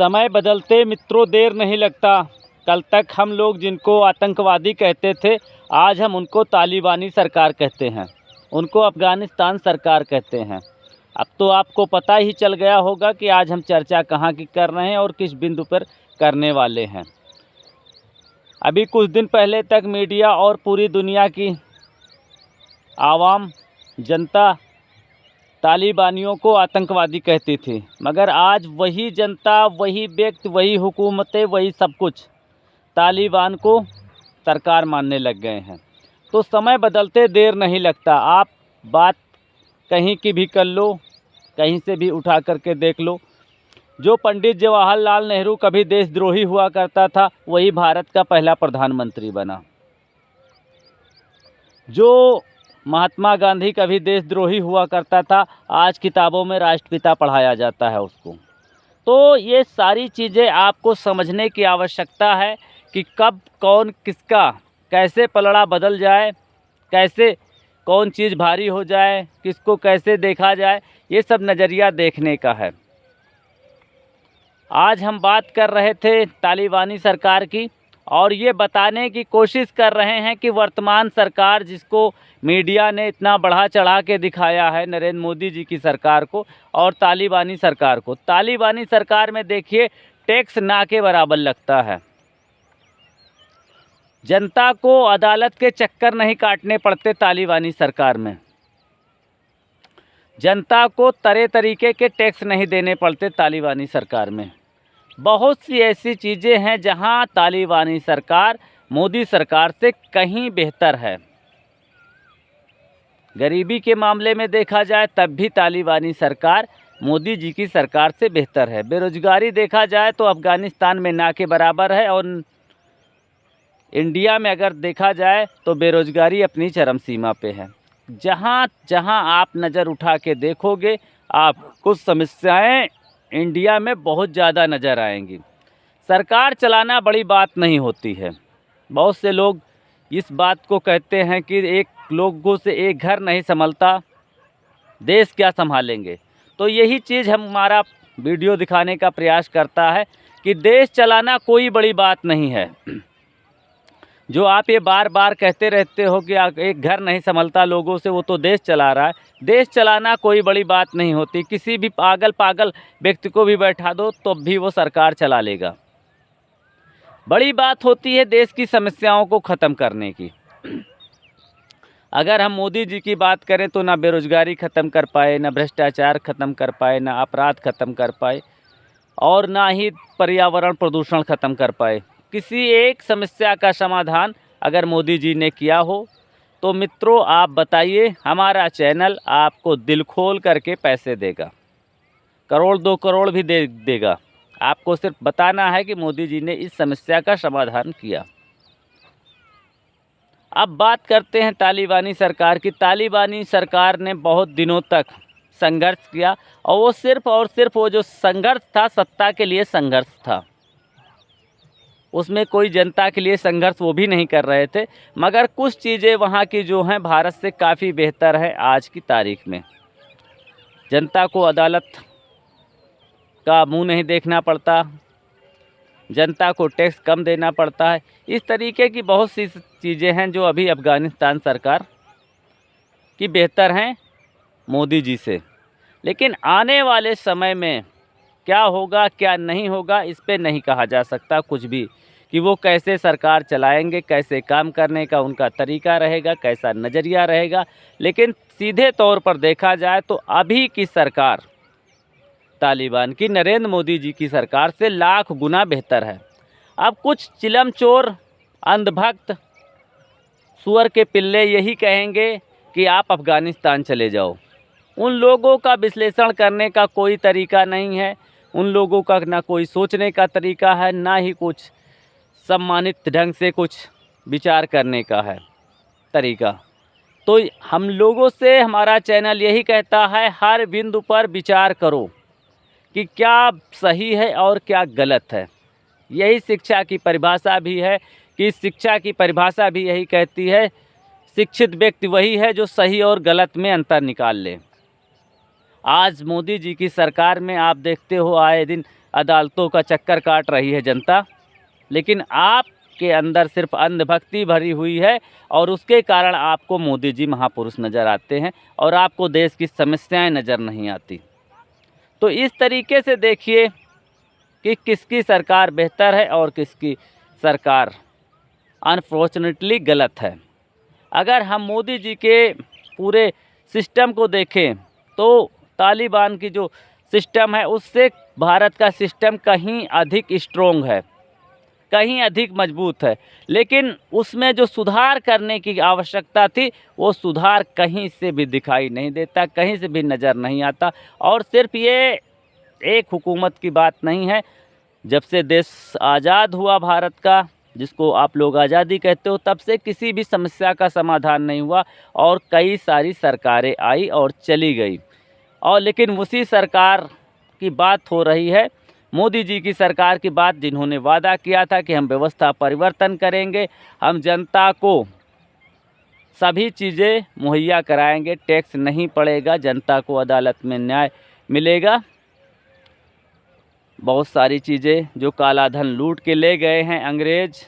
समय बदलते मित्रों देर नहीं लगता। कल तक हम लोग जिनको आतंकवादी कहते थे, आज हम उनको तालिबानी सरकार कहते हैं, उनको अफ़गानिस्तान सरकार कहते हैं। अब तो आपको पता ही चल गया होगा कि आज हम चर्चा कहाँ की कर रहे हैं और किस बिंदु पर करने वाले हैं। अभी कुछ दिन पहले तक मीडिया और पूरी दुनिया की आवाम जनता तालिबानियों को आतंकवादी कहती थी, मगर आज वही जनता, वही व्यक्ति, वही हुकूमतें, वही सब कुछ तालिबान को सरकार मानने लग गए हैं। तो समय बदलते देर नहीं लगता। आप बात कहीं की भी कर लो, कहीं से भी उठा करके देख लो। जो पंडित जवाहरलाल नेहरू कभी देशद्रोही हुआ करता था, वही भारत का पहला प्रधानमंत्री बना। जो महात्मा गांधी कभी देशद्रोही हुआ करता था, आज किताबों में राष्ट्रपिता पढ़ाया जाता है उसको। तो ये सारी चीज़ें आपको समझने की आवश्यकता है कि कब कौन किसका कैसे पलड़ा बदल जाए, कैसे कौन चीज़ भारी हो जाए, किसको कैसे देखा जाए, ये सब नज़रिया देखने का है। आज हम बात कर रहे थे तालिबानी सरकार की और ये बताने की कोशिश कर रहे हैं कि वर्तमान सरकार, जिसको मीडिया ने इतना बढ़ा चढ़ा के दिखाया है, नरेंद्र मोदी जी की सरकार को और तालिबानी सरकार को। तालिबानी सरकार में देखिए टैक्स ना के बराबर लगता है। जनता को अदालत के चक्कर नहीं काटने पड़ते तालिबानी सरकार में। जनता को तरह तरीके के टैक्स नहीं देने पड़ते तालिबानी सरकार में। बहुत सी ऐसी चीज़ें हैं जहां तालिबानी सरकार मोदी सरकार से कहीं बेहतर है। गरीबी के मामले में देखा जाए तब भी तालिबानी सरकार मोदी जी की सरकार से बेहतर है। बेरोजगारी देखा जाए तो अफ़गानिस्तान में ना के बराबर है और इंडिया में अगर देखा जाए तो बेरोजगारी अपनी चरम सीमा पे है। जहाँ जहाँ आप नज़र उठा के देखोगे, आप कुछ समस्याएं इंडिया में बहुत ज़्यादा नज़र आएंगी। सरकार चलाना बड़ी बात नहीं होती है। बहुत से लोग इस बात को कहते हैं कि एक लोगों से एक घर नहीं संभलता, देश क्या संभालेंगे। तो यही चीज़ हमारा वीडियो दिखाने का प्रयास करता है कि देश चलाना कोई बड़ी बात नहीं है। जो आप ये बार बार कहते रहते हो कि एक घर नहीं संभलता लोगों से, वो तो देश चला रहा है। देश चलाना कोई बड़ी बात नहीं होती। किसी भी पागल व्यक्ति को भी बैठा दो तो भी वो सरकार चला लेगा। बड़ी बात होती है देश की समस्याओं को ख़त्म करने की। अगर हम मोदी जी की बात करें तो ना बेरोजगारी ख़त्म कर पाए, ना भ्रष्टाचार ख़त्म कर पाए, ना अपराध ख़त्म कर पाए और ना ही पर्यावरण प्रदूषण ख़त्म कर पाए। किसी एक समस्या का समाधान अगर मोदी जी ने किया हो तो मित्रों आप बताइए, हमारा चैनल आपको दिल खोल करके पैसे देगा, करोड़ 2 करोड़ भी दे देगा। आपको सिर्फ बताना है कि मोदी जी ने इस समस्या का समाधान किया। अब बात करते हैं तालिबानी सरकार की। तालिबानी सरकार ने बहुत दिनों तक संघर्ष किया और वो सिर्फ और सिर्फ वो जो संघर्ष था सत्ता के लिए संघर्ष था। उसमें कोई जनता के लिए संघर्ष वो भी नहीं कर रहे थे, मगर कुछ चीज़ें वहाँ की जो हैं भारत से काफ़ी बेहतर है आज की तारीख में। जनता को अदालत का मुंह नहीं देखना पड़ता, जनता को टैक्स कम देना पड़ता है। इस तरीके की बहुत सी चीज़ें हैं जो अभी अफ़गानिस्तान सरकार की बेहतर हैं मोदी जी से। लेकिन आने वाले समय में क्या होगा क्या नहीं होगा, इस पे नहीं कहा जा सकता कुछ भी कि वो कैसे सरकार चलाएंगे, कैसे काम करने का उनका तरीका रहेगा, कैसा नज़रिया रहेगा। लेकिन सीधे तौर पर देखा जाए तो अभी की सरकार तालिबान की नरेंद्र मोदी जी की सरकार से लाख गुना बेहतर है। अब कुछ चिलमचोर अंधभक्त सुअर के पिल्ले यही कहेंगे कि आप अफ़गानिस्तान चले जाओ। उन लोगों का विश्लेषण करने का कोई तरीका नहीं है। उन लोगों का ना कोई सोचने का तरीका है, ना ही कुछ सम्मानित ढंग से कुछ विचार करने का है तरीका। तो हम लोगों से हमारा चैनल यही कहता है, हर बिंदु पर विचार करो कि क्या सही है और क्या गलत है। यही शिक्षा की परिभाषा भी है कि शिक्षा की परिभाषा भी यही कहती है, शिक्षित व्यक्ति वही है जो सही और गलत में अंतर निकाल ले। आज मोदी जी की सरकार में आप देखते हो आए दिन अदालतों का चक्कर काट रही है जनता, लेकिन आपके अंदर सिर्फ अंधभक्ति भरी हुई है और उसके कारण आपको मोदी जी महापुरुष नज़र आते हैं और आपको देश की समस्याएं नज़र नहीं आती। तो इस तरीके से देखिए कि किसकी सरकार बेहतर है और किसकी सरकार अनफॉर्चुनेटली गलत है। अगर हम मोदी जी के पूरे सिस्टम को देखें तो तालिबान की जो सिस्टम है उससे भारत का सिस्टम कहीं अधिक स्ट्रोंग है, कहीं अधिक मजबूत है, लेकिन उसमें जो सुधार करने की आवश्यकता थी वो सुधार कहीं से भी दिखाई नहीं देता, कहीं से भी नज़र नहीं आता। और सिर्फ ये एक हुकूमत की बात नहीं है, जब से देश आज़ाद हुआ भारत का, जिसको आप लोग आज़ादी कहते हो, तब से किसी भी समस्या का समाधान नहीं हुआ और कई सारी सरकारें आई और चली गई। और लेकिन उसी सरकार की बात हो रही है, मोदी जी की सरकार की बात, जिन्होंने वादा किया था कि हम व्यवस्था परिवर्तन करेंगे, हम जनता को सभी चीज़ें मुहैया कराएंगे, टैक्स नहीं पड़ेगा, जनता को अदालत में न्याय मिलेगा, बहुत सारी चीज़ें जो काला धन लूट के ले गए हैं अंग्रेज़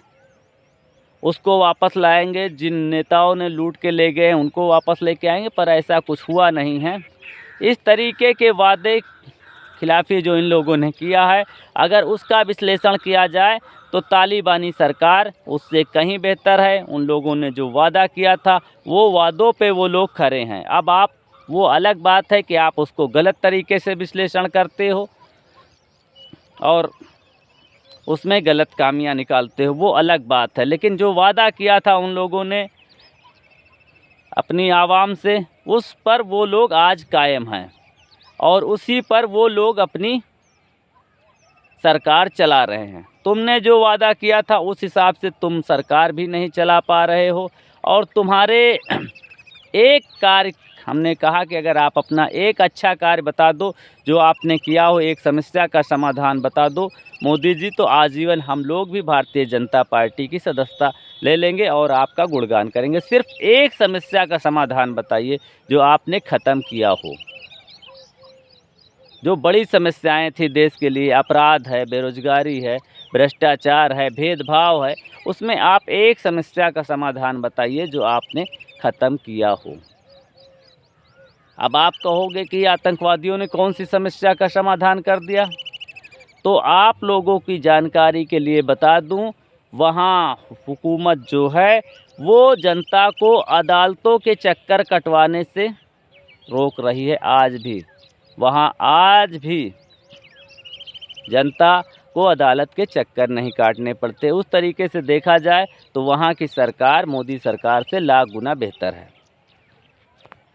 उसको वापस लाएंगे, जिन नेताओं ने लूट के ले गए हैं उनको वापस लेके आएंगे, पर ऐसा कुछ हुआ नहीं है। इस तरीके के वादे खिलाफी जो इन लोगों ने किया है, अगर उसका विश्लेषण किया जाए तो तालिबानी सरकार उससे कहीं बेहतर है। उन लोगों ने जो वादा किया था वो वादों पे वो लोग खरे हैं। अब आप, वो अलग बात है कि आप उसको गलत तरीके से विश्लेषण करते हो और उसमें गलत कामियां निकालते हो, वो अलग बात है, लेकिन जो वादा किया था उन लोगों ने अपनी आवाम से, उस पर वो लोग आज कायम हैं और उसी पर वो लोग अपनी सरकार चला रहे हैं। तुमने जो वादा किया था उस हिसाब से तुम सरकार भी नहीं चला पा रहे हो और तुम्हारे एक कार्य, हमने कहा कि अगर आप अपना एक अच्छा कार्य बता दो जो आपने किया हो, एक समस्या का समाधान बता दो मोदी जी, तो आजीवन हम लोग भी भारतीय जनता पार्टी की सदस्यता ले लेंगे और आपका गुणगान करेंगे। सिर्फ एक समस्या का समाधान बताइए जो आपने ख़त्म किया हो। जो बड़ी समस्याएं थी देश के लिए, अपराध है, बेरोजगारी है, भ्रष्टाचार है, भेदभाव है, उसमें आप एक समस्या का समाधान बताइए जो आपने ख़त्म किया हो। अब आप कहोगे कि आतंकवादियों ने कौन सी समस्या का समाधान कर दिया, तो आप लोगों की जानकारी के लिए बता दूं, वहाँ हुकूमत जो है वो जनता को अदालतों के चक्कर कटवाने से रोक रही है। आज भी वहाँ आज भी जनता को अदालत के चक्कर नहीं काटने पड़ते। उस तरीके से देखा जाए तो वहाँ की सरकार मोदी सरकार से लाख गुना बेहतर है।